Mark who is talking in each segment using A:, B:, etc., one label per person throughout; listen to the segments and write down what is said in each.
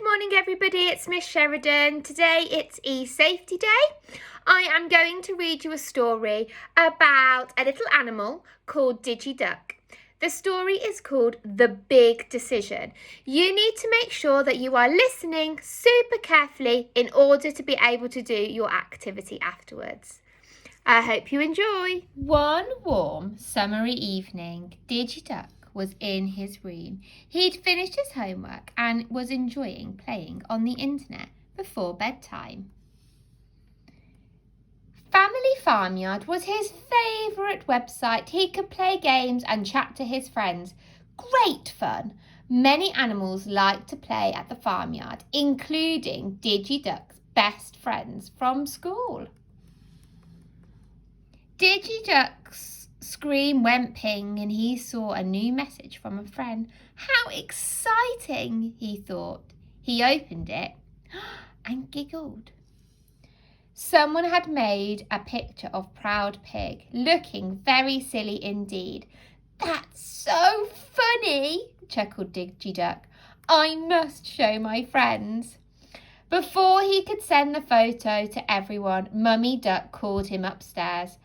A: Good morning everybody, it's Miss Sheridan. Today it's e-safety day. I am going to read you a story about a little animal called Digiduck. The story is called The Big Decision. You need to make sure that you are listening super carefully in order to be able to do your activity afterwards. I hope you enjoy. One warm summery evening, Digiduck was in his room. He'd finished his homework and was enjoying playing on the internet before bedtime. Family Farmyard was his favourite website. He could play games and chat to his friends. Great fun! Many animals liked to play at the farmyard, including Digiduck's best friends from school. Digiduck's screen went ping and he saw a new message from a friend. How exciting, he thought. He opened it and giggled. Someone had made a picture of Proud Pig, looking very silly indeed. That's so funny, chuckled Digiduck. I must show my friends. Before he could send the photo to everyone, Mummy Duck called him upstairs.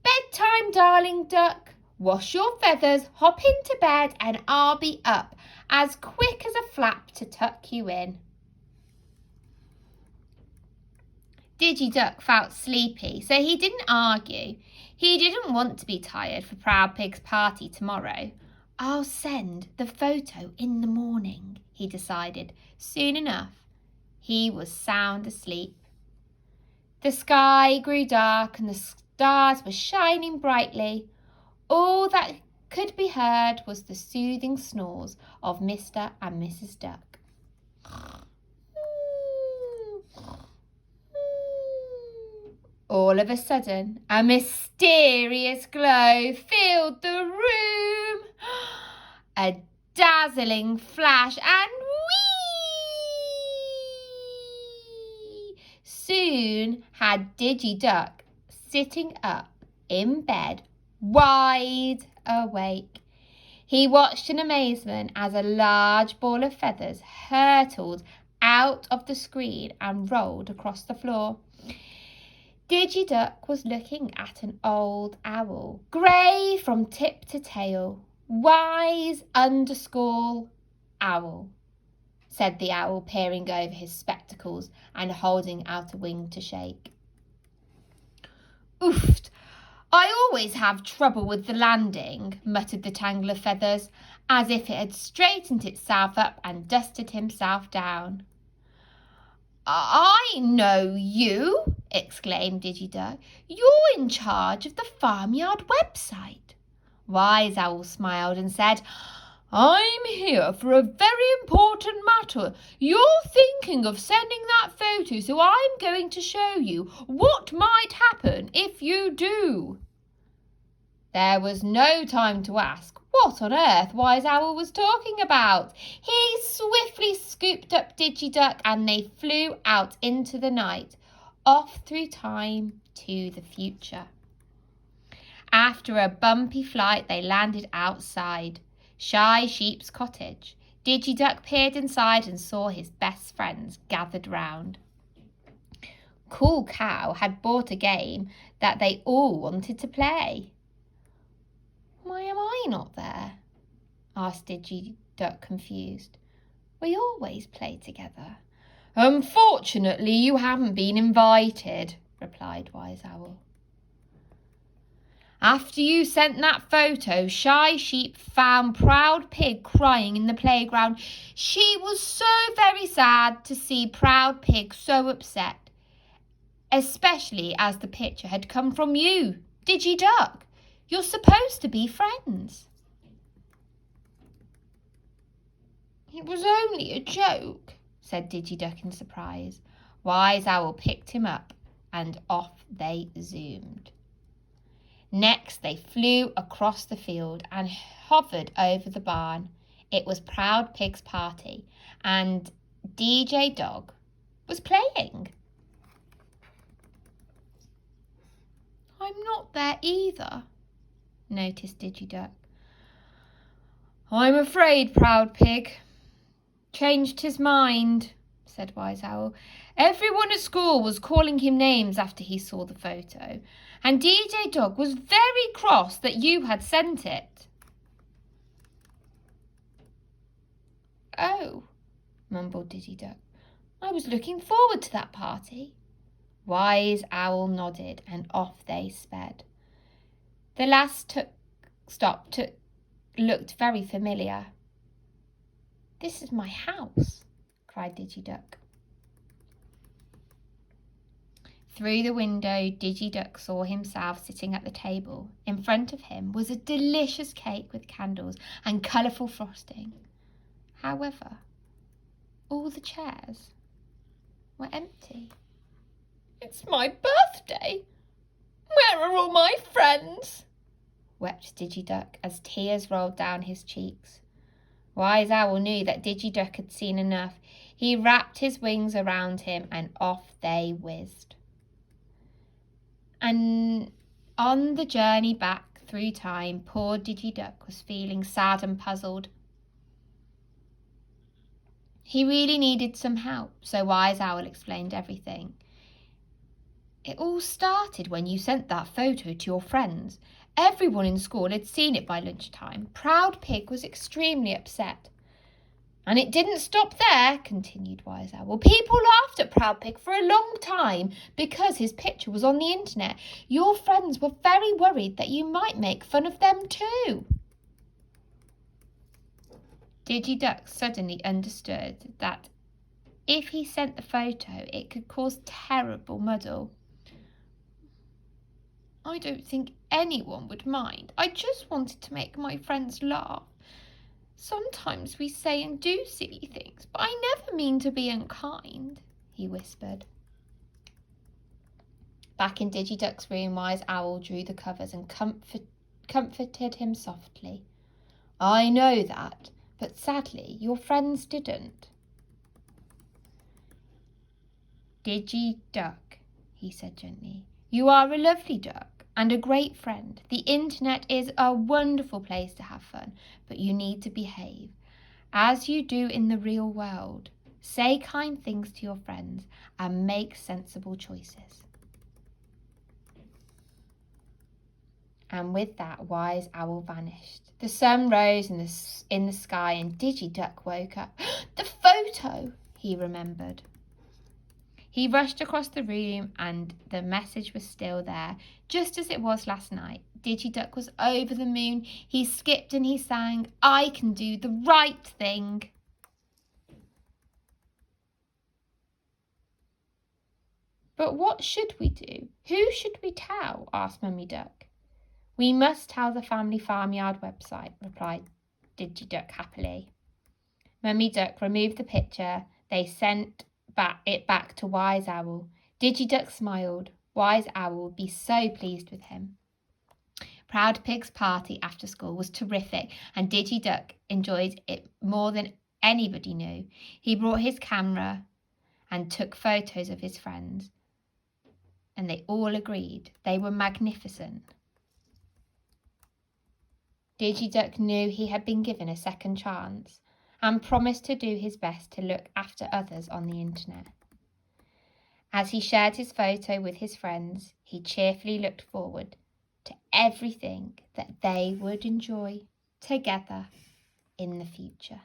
A: Bedtime, darling duck. Wash your feathers, hop into bed, and I'll be up as quick as a flap to tuck you in. Digiduck felt sleepy, so he didn't argue. He didn't want to be tired for Proud Pig's party tomorrow. I'll send the photo in the morning, he decided. Soon enough, he was sound asleep. The sky grew dark and the stars were shining brightly. All that could be heard was the soothing snores of Mr. and Mrs. Duck. All of a sudden, a mysterious glow filled the room. A dazzling flash and whee! Soon had Digiduck sitting up in bed, wide awake. He watched in amazement as a large ball of feathers hurtled out of the screen and rolled across the floor. Digiduck was looking at an old owl, grey from tip to tail. Wise owl, said the owl, peering over his spectacles and holding out a wing to shake. Oofed! I always have trouble with the landing, muttered the tangle of feathers, as if it had straightened itself up and dusted himself down. I know you, exclaimed Digiduck. You're in charge of the farmyard website. Wise Owl smiled and said, I'm here for a very important matter. You're thinking of sending that photo, so I'm going to show you what might happen if you do. There was no time to ask what on earth Wise Owl was talking about. He swiftly scooped up Digiduck and they flew out into the night, off through time to the future. After a bumpy flight, they landed outside Shy Sheep's cottage. Digiduck peered inside and saw his best friends gathered round. Cool Cow had bought a game that they all wanted to play. Why am I not there? Asked Digiduck, confused. We always play together. Unfortunately, you haven't been invited, replied Wise Owl. After you sent that photo, Shy Sheep found Proud Pig crying in the playground. She was so very sad to see Proud Pig so upset, especially as the picture had come from you, Digiduck. You're supposed to be friends. It was only a joke, said Digiduck in surprise. Wise Owl picked him up and off they zoomed. Next, they flew across the field and hovered over the barn. It was Proud Pig's party, and DJ Dog was playing. I'm not there either, noticed Digiduck. I'm afraid Proud Pig changed his mind, said Wise Owl. Everyone at school was calling him names after he saw the photo, and DJ Dog was very cross that you had sent it. Oh, mumbled Digiduck. I was looking forward to that party. Wise Owl nodded, and off they sped. The last stop looked very familiar. This is my house, cried Digiduck. Through the window, Digiduck saw himself sitting at the table. In front of him was a delicious cake with candles and colourful frosting. However, all the chairs were empty. It's my birthday! Where are all my friends? Wept Digiduck as tears rolled down his cheeks. Wise Owl knew that Digiduck had seen enough. He wrapped his wings around him and off they whizzed. And on the journey back through time, poor Digiduck was feeling sad and puzzled. He really needed some help, so Wise Owl explained everything. It all started when you sent that photo to your friends. Everyone in school had seen it by lunchtime. Proud Pig was extremely upset. And it didn't stop there, continued Wise Owl. People laughed at Proud Pig for a long time because his picture was on the internet. Your friends were very worried that you might make fun of them too. Digiduck suddenly understood that if he sent the photo, it could cause terrible muddle. I don't think anyone would mind. I just wanted to make my friends laugh. Sometimes we say and do silly things, but I never mean to be unkind, he whispered. Back in Digiduck's room, Wise Owl drew the covers and comforted him softly. I know that, but sadly your friends didn't. Digiduck, he said gently, you are a lovely duck and a great friend. The internet is a wonderful place to have fun, but you need to behave as you do in the real world. Say kind things to your friends and make sensible choices. And with that, Wise Owl vanished. The sun rose in the sky and Digiduck woke up. The photo, he remembered. He rushed across the room and the message was still there, just as it was last night. Digiduck was over the moon. He skipped and he sang, I can do the right thing. But what should we do? Who should we tell? Asked Mummy Duck. We must tell the family farmyard website, replied Digiduck happily. Mummy Duck removed the picture. They sent it back to Wise Owl. Digiduck smiled. Wise Owl would be so pleased with him. Proud Pig's party after school was terrific and Digiduck enjoyed it more than anybody knew. He brought his camera and took photos of his friends and they all agreed they were magnificent. Digiduck knew he had been given a second chance and promised to do his best to look after others on the internet. As he shared his photo with his friends, he cheerfully looked forward to everything that they would enjoy together in the future.